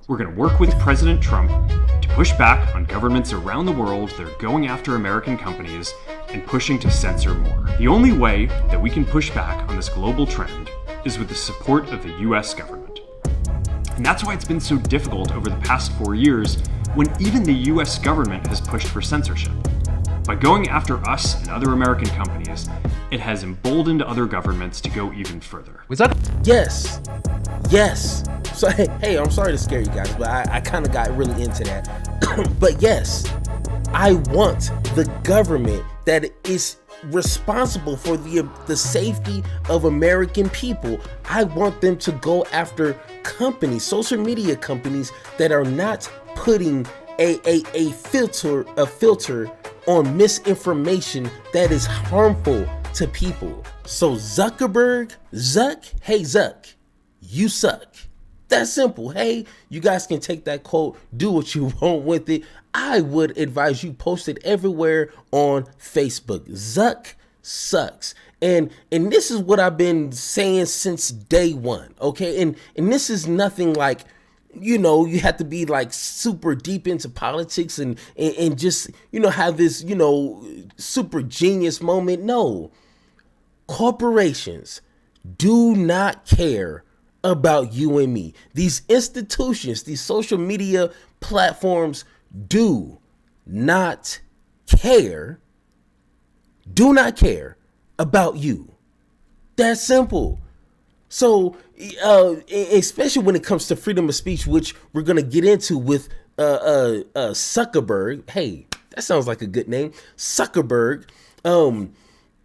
We're going to work with President Trump to push back on governments around the world that are going after American companies and pushing to censor more. The only way that we can push back on this global trend is with the support of the US government. And that's why it's been so difficult over the past 4 years when even the US government has pushed for censorship. By going after us and other American companies, it has emboldened other governments to go even further. Was that? Yes. So, hey, I'm sorry to scare you guys, but I kind of got really into that. But yes, I want the government that is responsible for the safety of American people. I want them to go after companies, social media companies that are not putting a filter on misinformation that is harmful to people. So Zuckerberg, hey Zuck, you suck. That's simple. Hey, you guys can take that quote, do what you want with it. I would advise you post it everywhere on Facebook. Zuck sucks. And this is what I've been saying since day one. Okay. And this is nothing like, you know, you have to be like super deep into politics and just, you know, have this, you know, super genius moment. No, corporations do not care about you and me. These institutions, these social media platforms do not care about you. That's simple. So, especially when it comes to freedom of speech, which we're going to get into with Zuckerberg. Hey, that sounds like a good name. Zuckerberg.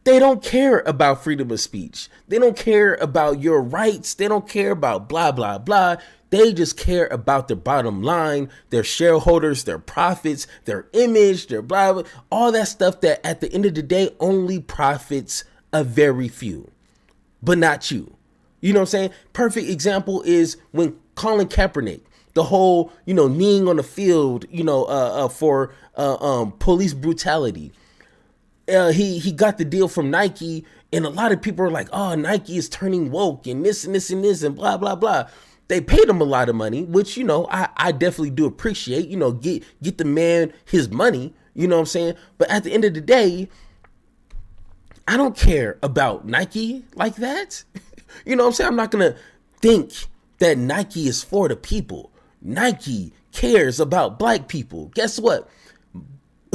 They don't care about freedom of speech. They don't care about your rights. They don't care about blah, blah, blah. They just care about their bottom line, their shareholders, their profits, their image, their blah, blah, all that stuff that at the end of the day only profits a very few, but not you. You know what I'm saying? Perfect example is when Colin Kaepernick, the whole, you know, kneeling on the field, you know, for police brutality. He got the deal from Nike, and a lot of people are like, oh, Nike is turning woke and this and this and this and blah, blah, blah. They paid him a lot of money, which, you know, I definitely do appreciate, you know, get the man his money, you know what I'm saying? But at the end of the day, I don't care about Nike like that. You know what I'm saying? I'm not going to think that Nike is for the people. Nike cares about black people. Guess what?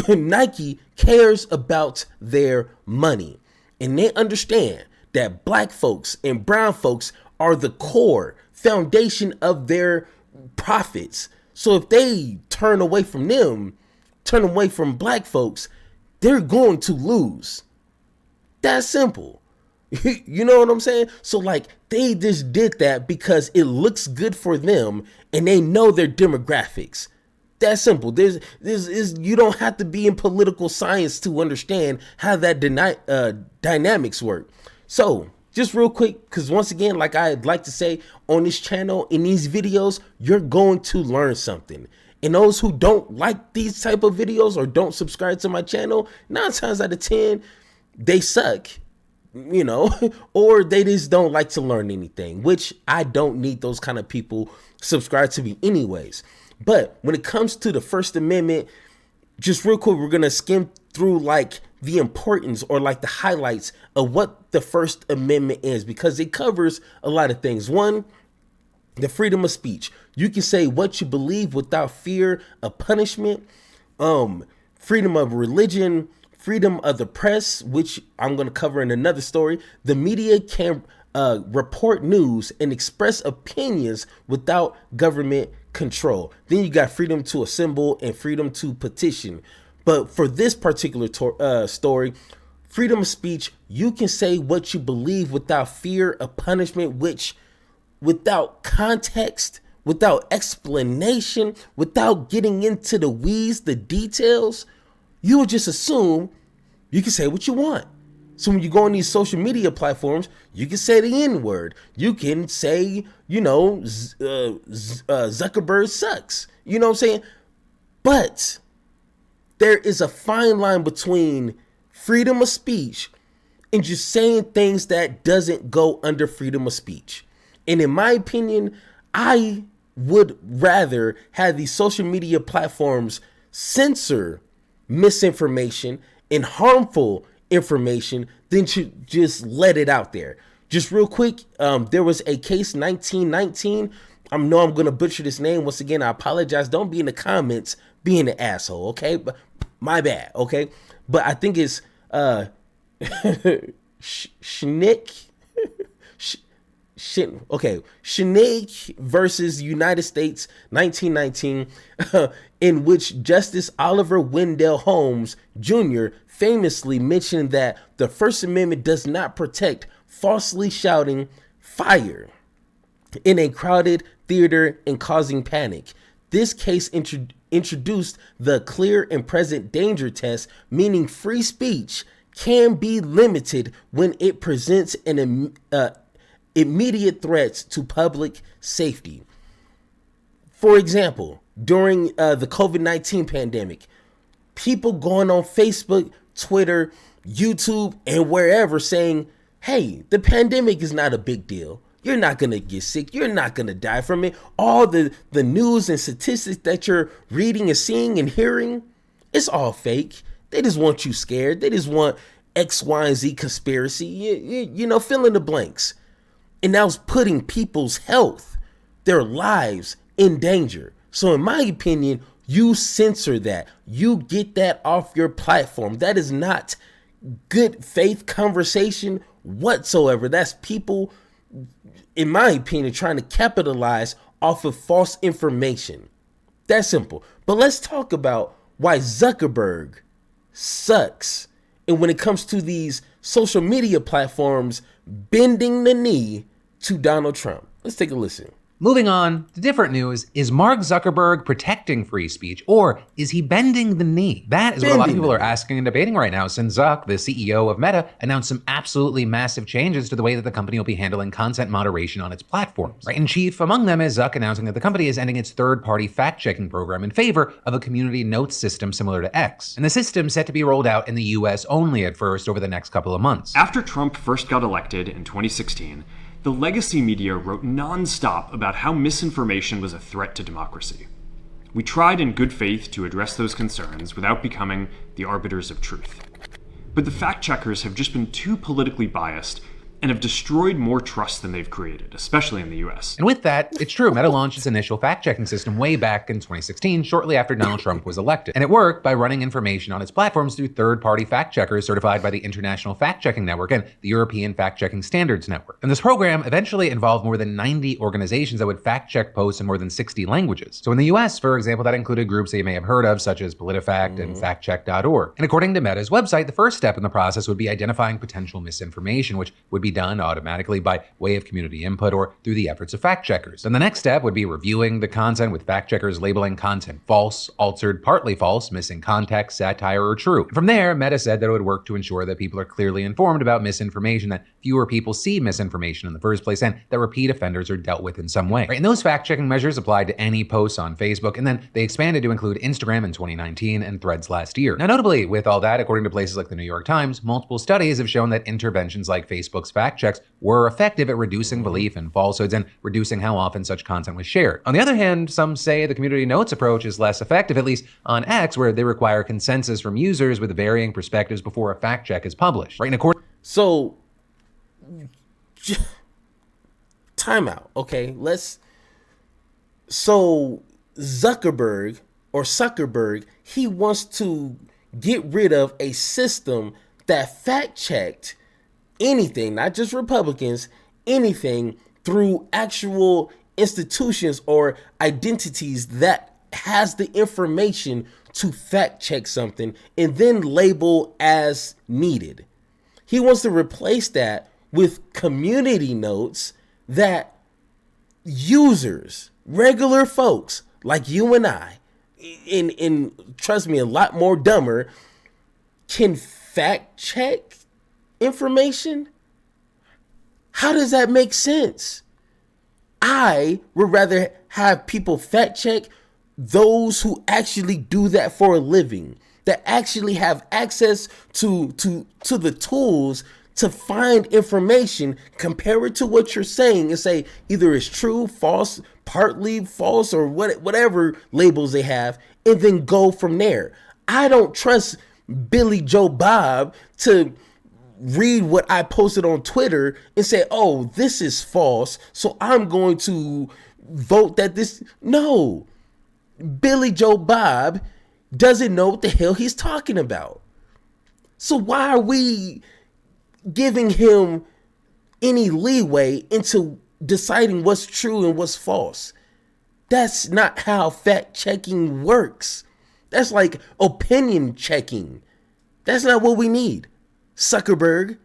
Nike cares about their money, and they understand that black folks and brown folks are the core foundation of their profits. So if they turn away from them, turn away from black folks, they're going to lose. That's simple. You know what I'm saying? So like they just did that because it looks good for them and they know their demographics. That's simple. There's you don't have to be in political science to understand how that dynamics work. So just real quick, because once again, like I'd like to say on this channel, in these videos, you're going to learn something. And those who don't like these type of videos or don't subscribe to my channel, 9 times out of 10, they suck, you know, or they just don't like to learn anything, which I don't need those kind of people subscribe to me anyways. But when it comes to the First Amendment, just real quick, we're going to skim through like the importance or like the highlights of what the First Amendment is, because it covers a lot of things. One, the freedom of speech. You can say what you believe without fear of punishment. Freedom of religion, freedom of the press, which I'm going to cover in another story. The media can report news and express opinions without government control. Then you got freedom to assemble and freedom to petition. But for this particular story, freedom of speech, you can say what you believe without fear of punishment, which without context, without explanation, without getting into the weeds, the details, you would just assume you can say what you want. So when you go on these social media platforms, you can say the N-word. You can say, you know, Zuckerberg sucks. You know what I'm saying? But there is a fine line between freedom of speech and just saying things that doesn't go under freedom of speech. And in my opinion, I would rather have these social media platforms censor misinformation and harmful information than to just let it out there. Just real quick, there was a case 1919. I know I'm going to butcher this name. Once again, I apologize. Don't be in the comments being an asshole, okay? But my bad, okay? But I think it's Schnick. Schnick versus United States, 1919, in which Justice Oliver Wendell Holmes Jr. famously mentioned that the First Amendment does not protect falsely shouting fire in a crowded theater and causing panic. This case introduced the clear and present danger test, meaning free speech can be limited when it presents an immediate threats to public safety. For example, during the COVID-19 pandemic, people going on Facebook, Twitter, YouTube, and wherever saying, hey, the pandemic is not a big deal. You're not going to get sick. You're not going to die from it. All the news and statistics that you're reading and seeing and hearing, it's all fake. They just want you scared. They just want X, Y, and Z conspiracy, you know, fill in the blanks. And now it's putting people's health, their lives in danger. So in my opinion, you censor that. You get that off your platform. That is not good faith conversation whatsoever. That's people, in my opinion, trying to capitalize off of false information. That's simple. But let's talk about why Zuckerberg sucks. And when it comes to these social media platforms bending the knee to Donald Trump. Let's take a listen. Moving on to different news, is Mark Zuckerberg protecting free speech or is he bending the knee? That is what a lot of people are asking and debating right now since Zuck, the CEO of Meta, announced some absolutely massive changes to the way that the company will be handling content moderation on its platforms. Right? And chief among them is Zuck announcing that the company is ending its third-party fact-checking program in favor of a community notes system similar to X. And the system set to be rolled out in the US only at first over the next couple of months. After Trump first got elected in 2016, the legacy media wrote nonstop about how misinformation was a threat to democracy. We tried in good faith to address those concerns without becoming the arbiters of truth. But the fact-checkers have just been too politically biased and have destroyed more trust than they've created, especially in the US. And with that, it's true, Meta launched its initial fact-checking system way back in 2016, shortly after Donald Trump was elected. And it worked by running information on its platforms through third-party fact-checkers certified by the International Fact-Checking Network and the European Fact-Checking Standards Network. And this program eventually involved more than 90 organizations that would fact-check posts in more than 60 languages. So in the US, for example, that included groups that you may have heard of, such as PolitiFact and FactCheck.org. And according to Meta's website, the first step in the process would be identifying potential misinformation, which would be done automatically by way of community input or through the efforts of fact checkers. Then the next step would be reviewing the content with fact checkers labeling content false, altered, partly false, missing context, satire, or true. From there, Meta said that it would work to ensure that people are clearly informed about misinformation, that fewer people see misinformation in the first place, and that repeat offenders are dealt with in some way. Right? And those fact checking measures applied to any posts on Facebook, and then they expanded to include Instagram in 2019 and Threads last year. Now, notably, with all that, according to places like the New York Times, multiple studies have shown that interventions like Facebook's fact checks were effective at reducing belief in falsehoods and reducing how often such content was shared. On the other hand, some say the community notes approach is less effective, at least on X, where they require consensus from users with varying perspectives before a fact check is published. Right? So, time out, okay? So Zuckerberg, he wants to get rid of a system that fact checked anything, not just Republicans, anything through actual institutions or identities that has the information to fact check something and then label as needed. He wants to replace that with community notes that users, regular folks like you and I, and trust me, a lot more dumber, can fact check information. How does that make sense? I would rather have people fact check those who actually do that for a living, that actually have access to the tools to find information, compare it to what you're saying and say either it's true, false, partly false or whatever labels they have, and then go from there. I don't trust Billy Joe Bob to read what I posted on Twitter and say, oh, this is false, so I'm going to vote that this. No. Billy Joe Bob doesn't know what the hell he's talking about. So why are we giving him any leeway into deciding what's true and what's false? That's not how fact checking works. That's like opinion checking. That's not what we need, Zuckerberg.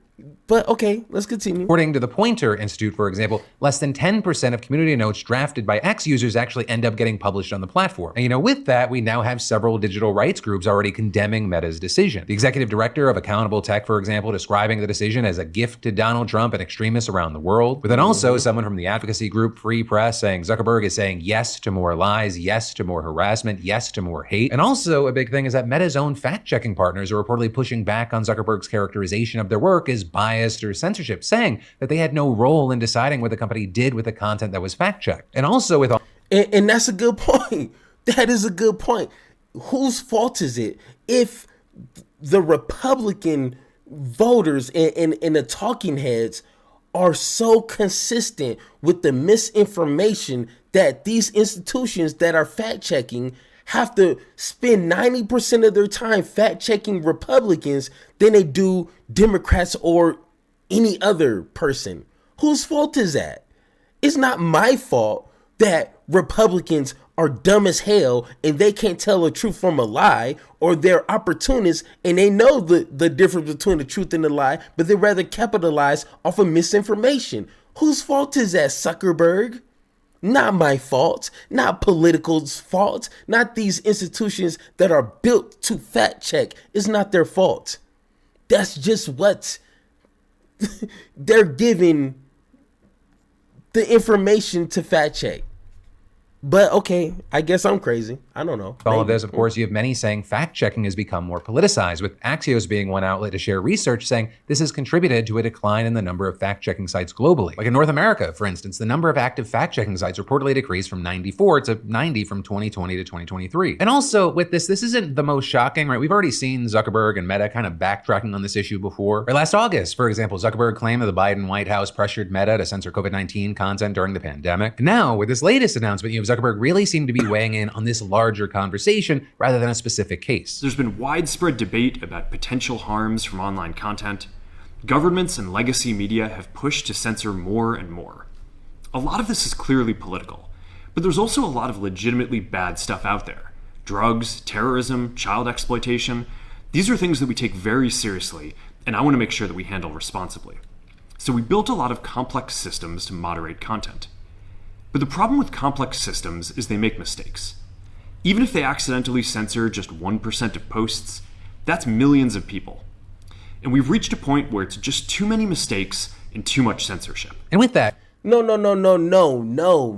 But okay, let's continue. According to the Pointer Institute, for example, less than 10% of community notes drafted by X users actually end up getting published on the platform. And with that, we now have several digital rights groups already condemning Meta's decision. The executive director of Accountable Tech, for example, describing the decision as a gift to Donald Trump and extremists around the world. But then also someone from the advocacy group Free Press saying Zuckerberg is saying yes to more lies, yes to more harassment, yes to more hate. And also a big thing is that Meta's own fact-checking partners are reportedly pushing back on Zuckerberg's characterization of their work as biased or censorship, saying that they had no role in deciding what the company did with the content that was fact-checked. And also with all... And that's a good point. That is a good point. Whose fault is it if the Republican voters and the talking heads are so consistent with the misinformation that these institutions that are fact-checking have to spend 90% of their time fact-checking Republicans than they do Democrats or any other person? Whose fault is that? It's not my fault that Republicans are dumb as hell and they can't tell the truth from a lie, or they're opportunists and they know the difference between the truth and the lie, but they rather capitalize off of misinformation. Whose fault is that, Zuckerberg? Not my fault, not political's fault, not these institutions that are built to fact check. It's not their fault. That's just what they're giving the information to fact check. But okay, I guess I'm crazy. I don't know. All of this, of course, you have many saying fact-checking has become more politicized, with Axios being one outlet to share research saying this has contributed to a decline in the number of fact-checking sites globally. Like in North America, for instance, the number of active fact-checking sites reportedly decreased from 94 to 90 from 2020 to 2023. And also with this isn't the most shocking, right? We've already seen Zuckerberg and Meta kind of backtracking on this issue before. Right, last August, for example, Zuckerberg claimed that the Biden White House pressured Meta to censor COVID-19 content during the pandemic. And now, with this latest announcement, you have Zuckerberg really seemed to be weighing in on this larger conversation rather than a specific case. There's been widespread debate about potential harms from online content. Governments and legacy media have pushed to censor more and more. A lot of this is clearly political, but there's also a lot of legitimately bad stuff out there. Drugs, terrorism, child exploitation. These are things that we take very seriously, and I want to make sure that we handle responsibly. So we built a lot of complex systems to moderate content. But the problem with complex systems is they make mistakes. Even if they accidentally censor just 1% of posts, that's millions of people. And we've reached a point where it's just too many mistakes and too much censorship. And with that, No,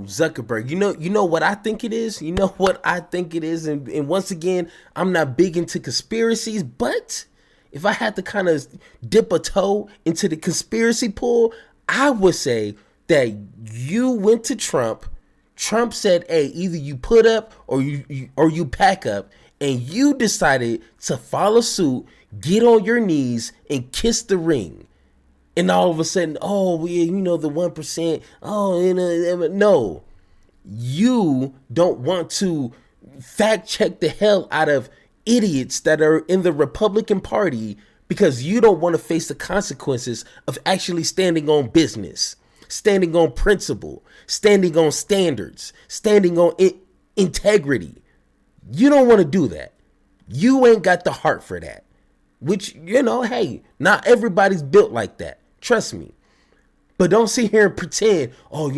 Zuckerberg. You know what I think it is? You know what I think it is? And once again, I'm not big into conspiracies, but if I had to kind of dip a toe into the conspiracy pool, I would say that you went to Trump. Trump said, hey, either you put up or you pack up, and you decided to follow suit, get on your knees and kiss the ring. And all of a sudden, oh, yeah, the 1%, oh, no. You don't want to fact check the hell out of idiots that are in the Republican Party because you don't want to face the consequences of actually standing on business, standing on principle, standing on standards, standing on integrity. You don't want to do that. You ain't got the heart for that. Which, hey, not everybody's built like that. Trust me. But don't sit here and pretend, oh,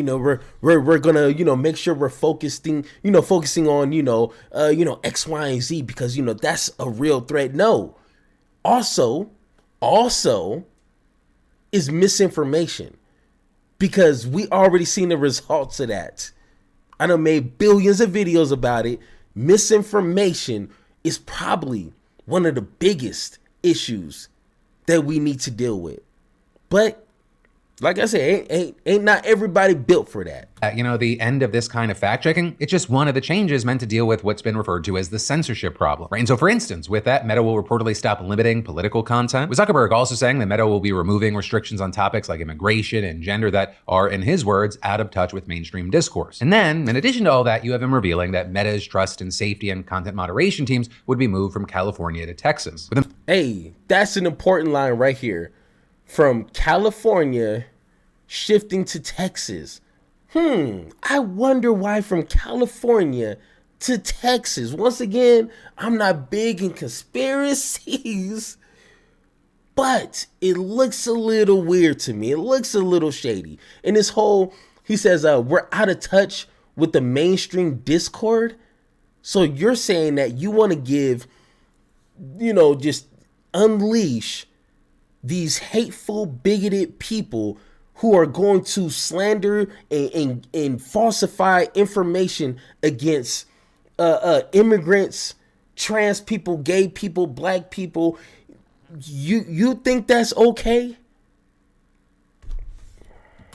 we're gonna, make sure we're focusing on, X, Y, and Z because, that's a real threat. No. Also is misinformation, because we already seen the results of that. I done made billions of videos about it. Misinformation is probably one of the biggest issues that we need to deal with. But Like I said, ain't not everybody built for that. The end of this kind of fact checking, it's just one of the changes meant to deal with what's been referred to as the censorship problem. Right? And so, for instance, with that, Meta will reportedly stop limiting political content. With Zuckerberg also saying that Meta will be removing restrictions on topics like immigration and gender that are, in his words, out of touch with mainstream discourse. And then, in addition to all that, you have him revealing that Meta's trust and safety and content moderation teams would be moved from California to Texas. Hey, that's an important line right here. From California shifting to Texas. I wonder why from California to Texas. Once again, I'm not big in conspiracies, but it looks a little weird to me. It looks a little shady. And this whole, he says, we're out of touch with the mainstream Discord. So you're saying that you want to give, just unleash these hateful, bigoted people who are going to slander and falsify information against immigrants, trans people, gay people, black people. You think that's okay?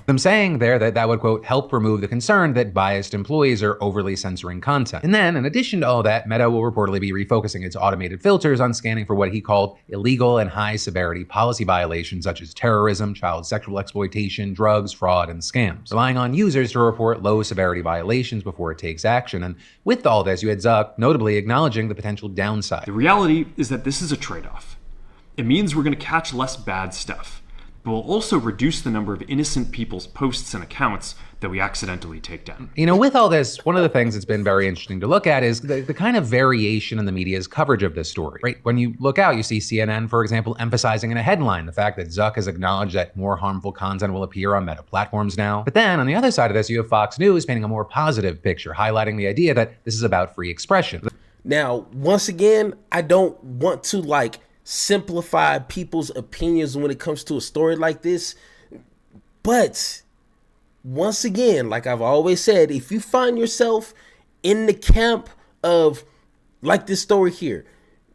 Them saying there that that would, quote, help remove the concern that biased employees are overly censoring content. And then, in addition to all that, Meta will reportedly be refocusing its automated filters on scanning for what he called illegal and high-severity policy violations such as terrorism, child sexual exploitation, drugs, fraud, and scams, relying on users to report low-severity violations before it takes action. And with all this, you had Zuck notably acknowledging the potential downside. The reality is that this is a trade-off. It means we're going to catch less bad stuff, but will also reduce the number of innocent people's posts and accounts that we accidentally take down. With all this, one of the things that's been very interesting to look at is the kind of variation in the media's coverage of this story, right? When you look out, you see CNN, for example, emphasizing in a headline the fact that Zuck has acknowledged that more harmful content will appear on Meta platforms now. But then, on the other side of this, you have Fox News painting a more positive picture, highlighting the idea that this is about free expression. Now, once again, I don't want to, simplify people's opinions when it comes to a story like this. But once again, like I've always said, if you find yourself in the camp of, like this story here,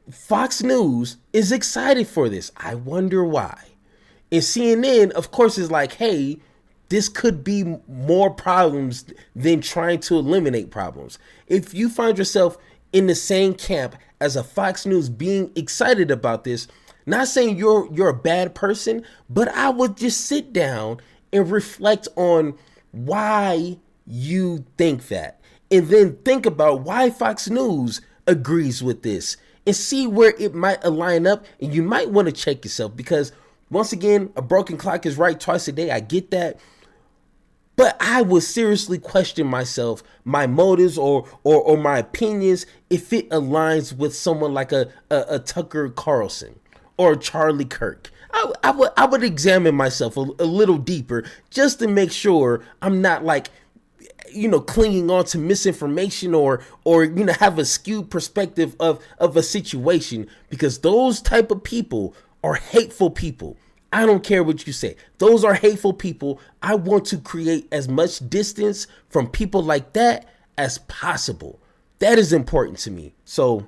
Fox News is excited for this. I wonder why. And CNN, of course, is like, hey, this could be more problems than trying to eliminate problems. If you find yourself in the same camp as a Fox News being excited about this, not saying you're a bad person, but I would just sit down and reflect on why you think that. And then think about why Fox News agrees with this and see where it might align up. And you might want to check yourself because, once again, a broken clock is right twice a day. I get that. But I would seriously question myself, my motives or my opinions, if it aligns with someone like a Tucker Carlson or Charlie Kirk. I would examine myself a little deeper just to make sure I'm not clinging on to misinformation or have a skewed perspective of a situation, because those type of people are hateful people. I don't care what you say. Those are hateful people. I want to create as much distance from people like that as possible. That is important to me. So,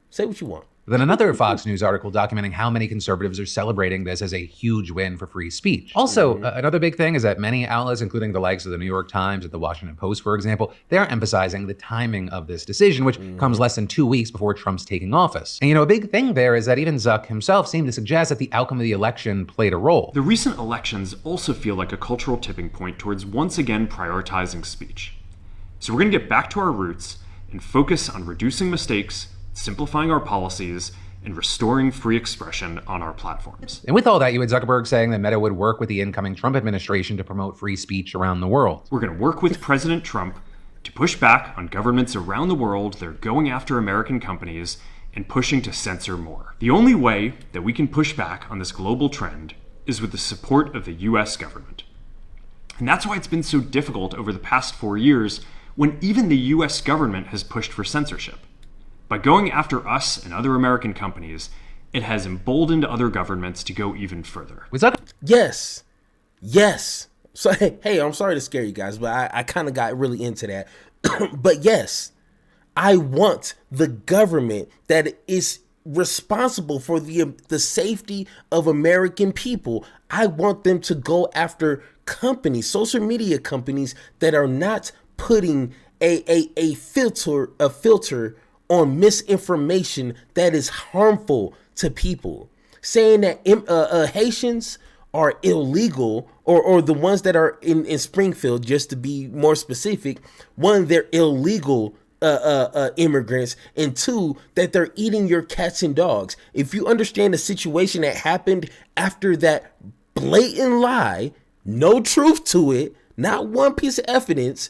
say what you want. Then another Fox News article documenting how many conservatives are celebrating this as a huge win for free speech. Also, another big thing is that many outlets, including the likes of the New York Times and the Washington Post, for example, they're emphasizing the timing of this decision, which comes less than 2 weeks before Trump's taking office. And a big thing there is that even Zuck himself seemed to suggest that the outcome of the election played a role. The recent elections also feel like a cultural tipping point towards once again prioritizing speech. So we're going to get back to our roots and focus on reducing mistakes, simplifying our policies, and restoring free expression on our platforms. And with all that, you had Zuckerberg saying that Meta would work with the incoming Trump administration to promote free speech around the world. We're going to work with President Trump to push back on governments around the world that are going after American companies and pushing to censor more. The only way that we can push back on this global trend is with the support of the US government. And that's why it's been so difficult over the past 4 years when even the US government has pushed for censorship. By going after us and other American companies, it has emboldened other governments to go even further. Yes. So, hey, I'm sorry to scare you guys, but I kind of got really into that. But yes, I want the government that is responsible for the safety of American people. I want them to go after companies, social media companies that are not putting a filter on misinformation that is harmful to people. Saying that Haitians are illegal, or the ones that are in Springfield, just to be more specific, one, they're illegal immigrants, and two, that they're eating your cats and dogs. If you understand the situation that happened after that blatant lie, no truth to it, not one piece of evidence,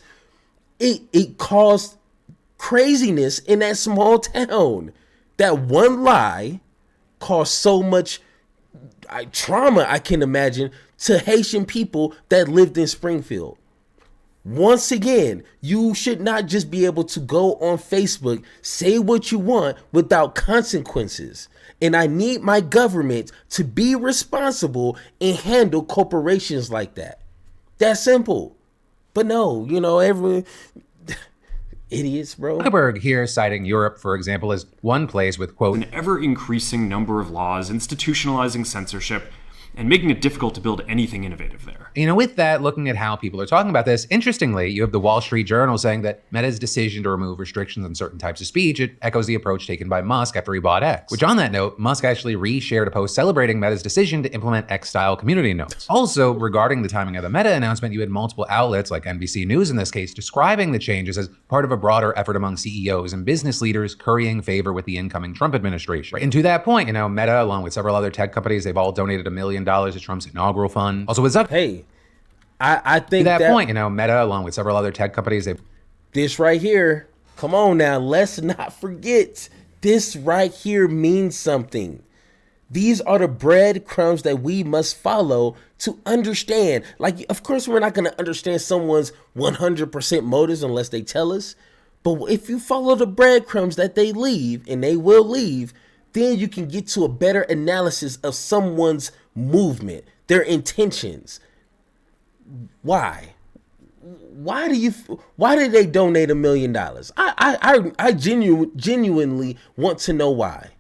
it caused craziness in that small town. That one lie caused so much trauma, I can imagine, to Haitian people that lived in Springfield. Once again, you should not just be able to go on Facebook, say what you want without consequences. And I need my government to be responsible and handle corporations like that. That's simple. But no, everyone... idiots, bro. Zuckerberg here citing Europe, for example, as one place with, quote, an ever-increasing number of laws institutionalizing censorship and making it difficult to build anything innovative there. With that, looking at how people are talking about this, interestingly, you have the Wall Street Journal saying that Meta's decision to remove restrictions on certain types of speech, it echoes the approach taken by Musk after he bought X. Which, on that note, Musk actually reshared a post celebrating Meta's decision to implement X-style community notes. Also, regarding the timing of the Meta announcement, you had multiple outlets, like NBC News in this case, describing the changes as part of a broader effort among CEOs and business leaders currying favor with the incoming Trump administration. And to that point, Meta, along with several other tech companies, they've all donated $1 million to Trump's inaugural fund. Also with Zuckerberg. Hey, I think to that point, Meta, along with several other tech companies, this right here, come on now, let's not forget, this right here means something. These are the breadcrumbs that we must follow to understand. Like, of course, we're not going to understand someone's 100% motives unless they tell us. But if you follow the breadcrumbs that they leave, and they will leave, then you can get to a better analysis of someone's movement, their intentions. Why? Why did they donate $1 million? I genuinely want to know why.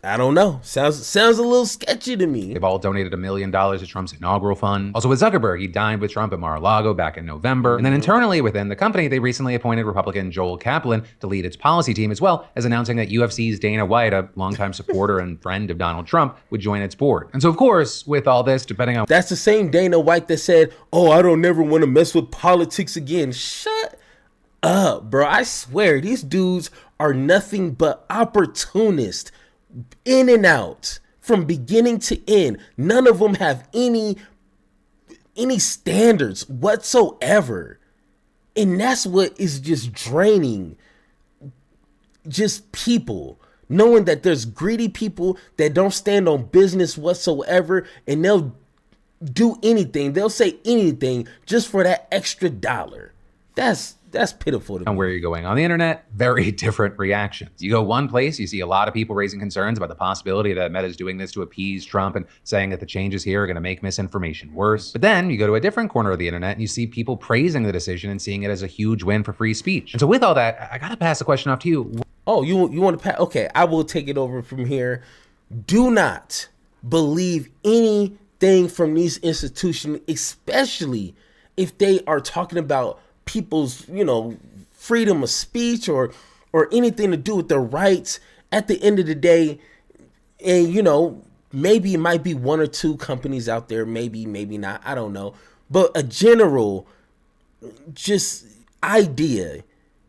I don't know. Sounds a little sketchy to me. They've all donated $1 million to Trump's inaugural fund. Also with Zuckerberg, he dined with Trump at Mar-a-Lago back in November. And then internally within the company, they recently appointed Republican Joel Kaplan to lead its policy team, as well as announcing that UFC's Dana White, a longtime supporter and friend of Donald Trump, would join its board. And so, of course, with all this, depending on... That's the same Dana White that said, "Oh, I don't never want to mess with politics again." Shut up, bro. I swear, these dudes are nothing but opportunists. In and out from beginning to end. None of them have any standards whatsoever. And that's what is just draining just people. Knowing that there's greedy people that don't stand on business whatsoever, and they'll do anything. They'll say anything just for that extra dollar. That's pitiful to me. And where you're going on the internet, very different reactions. You go one place, you see a lot of people raising concerns about the possibility that Meta is doing this to appease Trump and saying that the changes here are going to make misinformation worse. But then you go to a different corner of the internet and you see people praising the decision and seeing it as a huge win for free speech. And so with all that, I got to pass the question off to you. Oh, you want to pass? Okay, I will take it over from here. Do not believe anything from these institutions, especially if they are talking about people's, freedom of speech or anything to do with their rights. At the end of the day, and maybe it might be one or two companies out there, maybe not, I don't know, but a general just idea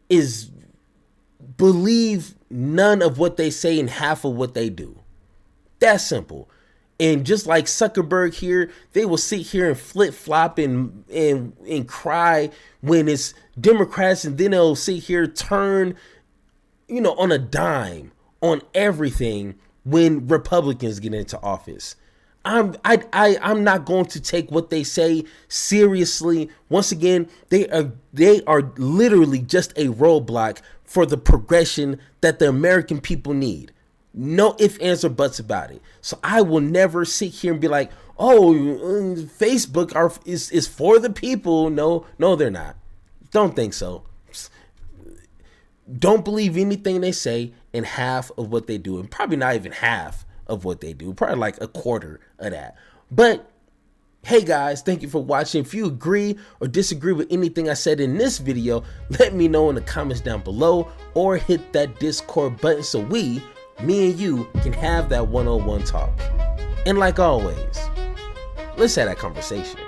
is believe none of what they say and half of what they do. That's simple. And just like Zuckerberg here, they will sit here and flip-flop and cry when it's Democrats, and then they'll sit here, turn, on a dime on everything when Republicans get into office. I'm not going to take what they say seriously. Once again, they are literally just a roadblock for the progression that the American people need. No ifs, ands, or buts about it. So I will never sit here and be like, "Oh, Facebook is for the people." No, they're not. Don't think so. Don't believe anything they say. in half of what they do, and probably not even half of what they do, probably like a quarter of that. But hey guys, thank you for watching. If you agree or disagree with anything I said in this video, let me know in the comments down below, or hit that Discord button so me and you can have that one-on-one talk. And like always, let's have that conversation.